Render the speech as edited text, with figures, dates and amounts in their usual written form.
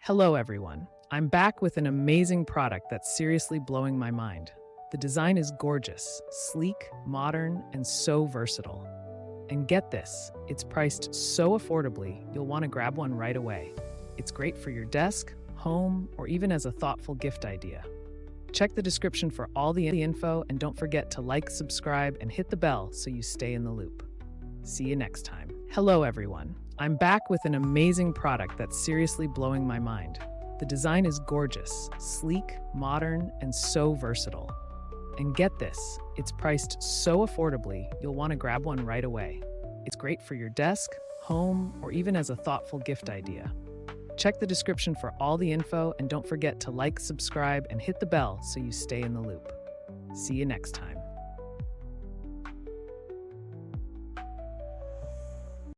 Hello, everyone. I'm back with an amazing product that's seriously blowing my mind. The design is gorgeous, sleek, modern, and so versatile. And get this, it's priced so affordably, you'll want to grab one right away. It's great for your desk, home, or even as a thoughtful gift idea. Check the description for all the info, and don't forget to like, subscribe, and hit the bell so you stay in the loop. See you next time. Hello, everyone. I'm back with an amazing product that's seriously blowing my mind. The design is gorgeous, sleek, modern, and so versatile. And get this, it's priced so affordably, you'll want to grab one right away. It's great for your desk, home, or even as a thoughtful gift idea. Check the description for all the info, and don't forget to like, subscribe, and hit the bell so you stay in the loop. See you next time.